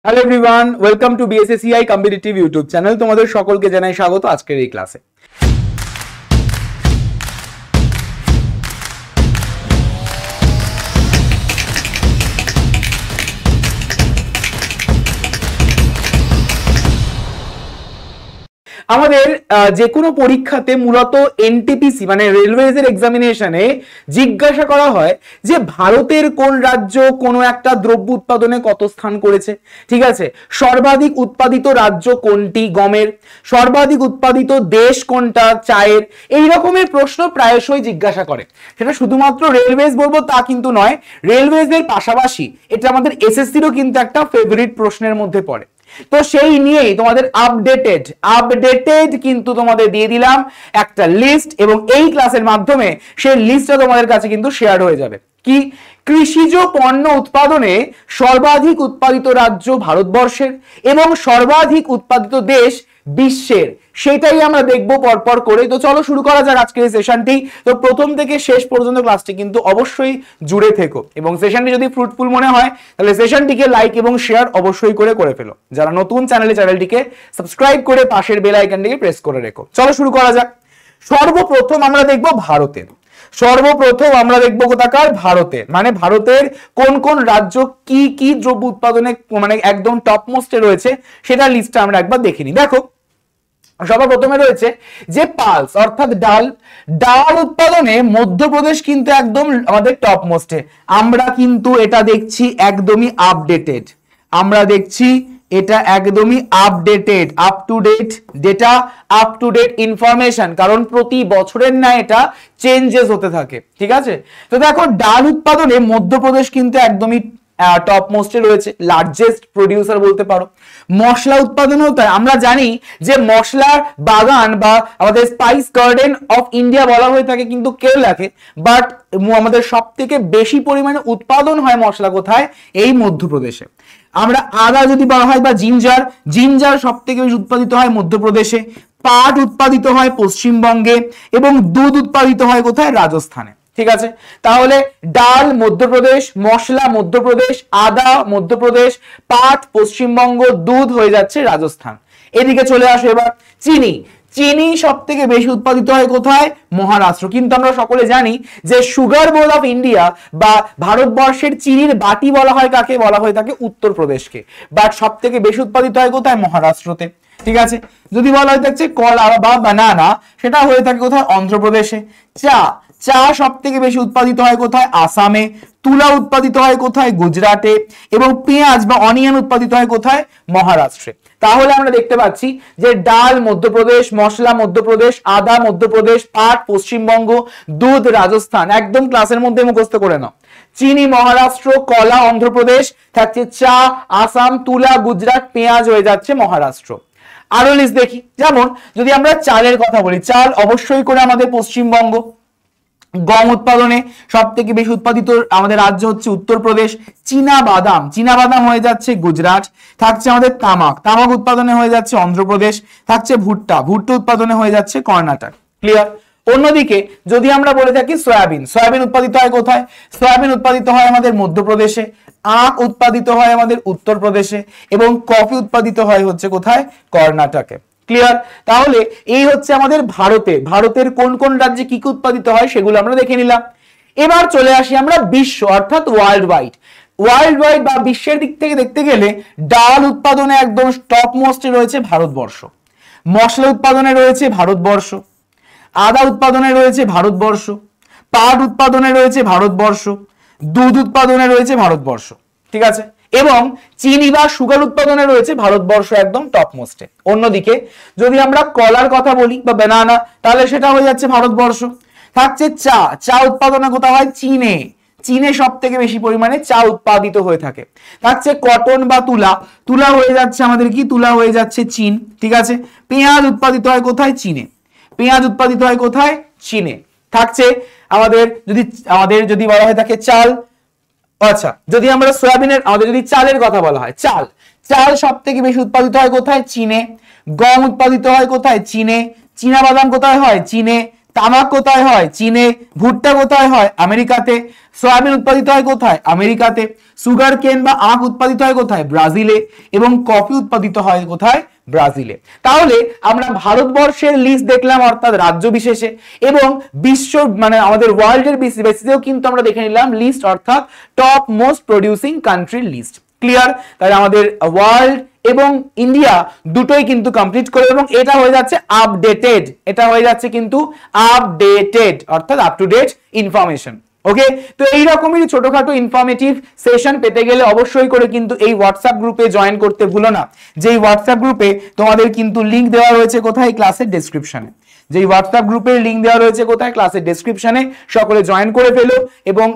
Hello everyone, welcome to BSACI competitive YouTube channel. তোমাদের সকলকে জানাই স্বাগত আজকের এই ক্লাসে। আমাদের যে কোনো পরীক্ষাতে মূলত এনটিপিসি মানে রেলওয়েজ এর এক্সামিনেশনে জিজ্ঞাসা করা হয় যে ভারতের কোন রাজ্য কোনো একটা দ্রব্য উৎপাদনে কত স্থান করেছে। ঠিক আছে, সর্বাধিক উৎপাদিত রাজ্য কোনটি গমের, সর্বাধিক উৎপাদিত দেশ কোনটা চায়ের, এই রকমের প্রশ্ন প্রায়শই জিজ্ঞাসা করে। সেটা শুধুমাত্র রেলওয়েজ বলবো তা কিন্তু নয়, রেলওয়েজ এর পাশাপাশি এটা আমাদের এসএসসিরও কিন্তু একটা ফেভারিট প্রশ্নের মধ্যে পড়ে। তো সেই নিয়েই তোমাদের আপডেটেড কিন্তু তোমাদের দিয়ে দিলাম একটা লিস্ট, এবং এই ক্লাসের মাধ্যমে সেই লিস্টটা তোমাদের কাছে কিন্তু শেয়ার হয়ে যাবে। কি, কৃষিজ পণ্য উৎপাদনে সর্বাধিক উৎপাদিত রাজ্য ভারতবর্ষের এবং সর্বাধিক উৎপাদিত দেশ বিশ্বের, সেটাই আমরা দেখবো পরপর করে। তো চলো শুরু করা যাক আজকের এই সেশনটি। তো প্রথম থেকে শেষ পর্যন্ত ক্লাসটি কিন্তু অবশ্যই জুড়ে থেকো, এবং সেশনটি যদি ফ্রুটফুল মনে হয় তাহলে সেশনটিকে লাইক এবং শেয়ার অবশ্যই করে ফেলো। যারা নতুন চ্যানেলটিকে সাবস্ক্রাইব করে পাশের বেল আইকনটিকে প্রেস করে রেখো। চলো শুরু করা যাক। সর্বপ্রথম আমরা দেখবো ভারতের, সর্বপ্রথম আমরা দেখবো কোথাকার ভারতের, মানে ভারতের কোন কোন রাজ্য কি কি দ্রব্য উৎপাদনে মানে একদম টপ মোস্টে রয়েছে সেটা লিস্টটা আমরা একবার দেখে নিই। দেখো সবার প্রথমে রয়েছে যে পালস অর্থাৎ ডাল উৎপাদনে মধ্যপ্রদেশ কিন্তু একদম আমাদের টপ মোস্টে। আমরা কিন্তু এটা দেখছি একদমই আপডেটেড, আমরা দেখছি এটা একদমই updated, up to date data, up to date information, কারণ প্রতি বছরের না এটা চেঞ্জেস হতে থাকে। ঠিক আছে, তো দেখো ডাল উৎপাদনে মধ্যপ্রদেশ কিন্তু একদমই টপ মোস্টে রয়েছে, লার্জেস্ট প্রডিউসার বলতে পারো। মশলা উৎপাদন হতে আমরা জানি যে মশলার বাগান বা আমাদের স্পাইস গার্ডেন অফ ইন্ডিয়া বলা হয়ে থাকে কিন্তু কেরালাকে, বাট আমাদের সব থেকে বেশি পরিমাণে উৎপাদন হয় মশলা কোথায়, এই মধ্যপ্রদেশে। আমরা আদা যদি বলা হয় বা জিঞ্জার সব থেকে বেশি উৎপাদিত হয় মধ্যপ্রদেশে। পাট উৎপাদিত হয় পশ্চিমবঙ্গে, এবং দুধ উৎপাদিত হয় কোথায়, রাজস্থানে। ঠিক আছে, তাহলে ডাল মধ্যপ্রদেশ, মশলা মধ্যপ্রদেশ, আদা মধ্যপ্রদেশ, পাট পশ্চিমবঙ্গ, দুধ হয়ে যাচ্ছে রাজস্থান। এদিকে চলে আসো এবার চিনি সব থেকে বেশি উৎপাদিত হয় কোথায়, মহারাষ্ট্র। কিন্তু আমরা সকলে জানি যে সুগার বোর্ড অফ ইন্ডিয়া বা ভারতবর্ষের চিনির বাটি বলা হয় কাকে, বলা হয় তাকে উত্তরপ্রদেশকে, বাট সব থেকে বেশি উৎপাদিত হয় কোথায়, মহারাষ্ট্রতে। ঠিক আছে, যদি বলা হয় থাকছে কলা বা বানানা, সেটা হয়ে থাকে কোথায়, অন্ধ্রপ্রদেশে। চা সব থেকে বেশি উৎপাদিত হয় কোথায়, আসামে। তুলা উৎপাদিত হয় কোথায়, গুজরাটে। এবং পেঁয়াজ বা অনিয়ন উৎপাদিত হয় কোথায়, মহারাষ্ট্রে। তাহলে আমরা দেখতে পাচ্ছি যে ডাল মধ্যপ্রদেশ, মশলা মধ্যপ্রদেশ, আদা মধ্যপ্রদেশ, পাট পশ্চিমবঙ্গ, দুধ রাজস্থান, একদম ক্লাসের মধ্যে মুখস্থ করে নাও। চিনি মহারাষ্ট্র, কলা অন্ধ্রপ্রদেশ, থাকছে চা আসাম, তুলা গুজরাট, পেঁয়াজ হয়ে যাচ্ছে মহারাষ্ট্র। আরো লিস্ট দেখি, যেমন যদি আমরা চালের কথা বলি, চাল অবশ্যই করে আমাদের পশ্চিমবঙ্গ। গম উৎপাদনে সব থেকে বেশি উৎপাদিত আমাদের রাজ্য হচ্ছে উত্তরপ্রদেশ। চীনাবাদাম হয়ে যাচ্ছে গুজরাট। থাকছে আমাদের তামাক উৎপাদনে হয়ে যাচ্ছে অন্ধ্রপ্রদেশ। থাকছে ভুট্টা উৎপাদনে হয়ে যাচ্ছে কর্ণাটক। ক্লিয়ার। অন্যদিকে যদি আমরা বলে থাকি সয়াবিন উৎপাদিত হয় কোথায়, সয়াবিন উৎপাদিত হয় আমাদের মধ্যপ্রদেশে। আখ উৎপাদিত হয় আমাদের উত্তরপ্রদেশে, এবং কফি উৎপাদিত হয় হচ্ছে কোথায়, কর্ণাটকে। ক্লিয়ার। তাহলে এই হচ্ছে আমাদের ভারতের কোন কোন রাজ্যে কি কি উৎপাদিত হয় সেগুলো আমরা দেখে নিলাম। এবার চলে আসি আমরা বিশ্ব অর্থাৎ ওয়ার্ল্ড ওয়াইড বা বিশ্বের দিক থেকে দেখতে গেলে ডাল উৎপাদনে একদম টপ মোস্টে রয়েছে ভারতবর্ষ। মশলা উৎপাদনে রয়েছে ভারতবর্ষ। আদা উৎপাদনে রয়েছে ভারতবর্ষ। পাট উৎপাদনে রয়েছে ভারতবর্ষ। দুধ উৎপাদনে রয়েছে ভারতবর্ষ। ঠিক আছে, এবং চিনি বা সুগার উৎপাদনে রয়েছে ভারতবর্ষ একদম টপ মোস্টে। অন্যদিকে যদি আমরা কলার কথা বলি বা বানানা, তাহলে সেটা হয়ে যাচ্ছে ভারতবর্ষ। থাকছে চা উৎপাদনে কোথায় হয়, চীনে সব থেকে বেশি পরিমাণে চা উৎপাদিত হয়ে থাকে। থাকছে কটন বা তুলা হয়ে যাচ্ছে আমাদের কি, তুলা হয়ে যাচ্ছে চীন। ঠিক আছে, পেঁয়াজ উৎপাদিত হয় কোথায়, চীনে। থাকছে আমাদের যদি বলা হয় থাকে চাল, আচ্ছা যদি আমরা সোয়াবিনের আমাদের যদি চালের কথা বলা হয়, চাল সব থেকে বেশি উৎপাদিত হয় কোথায়, চীনে। গম উৎপাদিত হয় কোথায়, চীনে। চীনাবাদাম কোথায় হয়, চীনে। তামাক কোথায় হয়? চীনে। ভুট্টা কোথায় হয়? আমেরিকাতে। সয়াবিন উৎপাদিত হয় কোথায়? আমেরিকাতে। সুগার কেন বা আখ উৎপাদিত হয় কোথায়? ব্রাজিলে। এবং কফি উৎপাদিত হয় কোথায়? ব্রাজিলে। তাহলে আমরা ভারতবর্ষের লিস্ট দেখলাম, অর্থাৎ রাজ্য বিশেষে, এবং বিশ্ব মানে আমাদের ওয়ার্ল্ডের বেসিসেও কিন্তু আমরা দেখে নিলাম লিস্ট, অর্থাৎ টপ মোস্ট প্রডিউসিং কান্ট্রির লিস্ট। ক্লিয়ার? তাহলে আমাদের ওয়ার্ল্ড এবং ইন্ডিয়া দুটোই কিন্তু কমপ্লিট করে, এবং এটা হয়ে যাচ্ছে আপডেটেড, এটা হয়ে যাচ্ছে কিন্তু আপডেটেড, অর্থাৎ আপ টু ডেট ইনফরমেশন। ওকে, তো এই রকমেরই ছোটখাটো ইনফরমেটিভ সেশন পেতে গেলে অবশ্যই করে কিন্তু এই হোয়াটসঅ্যাপ গ্রুপে জয়েন করতে ভুলো না। যেই হোয়াটসঅ্যাপ গ্রুপে তোমাদের কিন্তু লিংক দেওয়া রয়েছে কোথায়? ক্লাসের ডেসক্রিপশনে। যেই হোয়াটসঅ্যাপ গ্রুপের লিংক দেওয়া রয়েছে কোথায়? ক্লাসের ডেসক্রিপশনে। সকলে জয়েন করে ফেলো এবং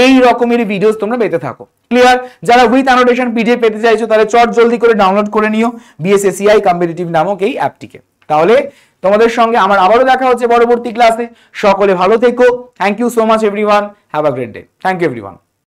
এই রকমের ভিডিওস তোমরা পেতে থাকো। ক্লিয়ার? যারা উইথ অ্যানোটেশন পিডিএফ পেতে চাইছো তাহলে চট জলদি করে ডাউনলোড করে নিও বিএসএসিআই কম্পিটিটিভ নামক এই অ্যাপটিকে। তাহলে তোমাদের সঙ্গে আমার আবারও দেখা হচ্ছে পরবর্তী ক্লাসে। সকলে ভালো থেকো। Thank you so much everyone. Have a great day. Thank you everyone.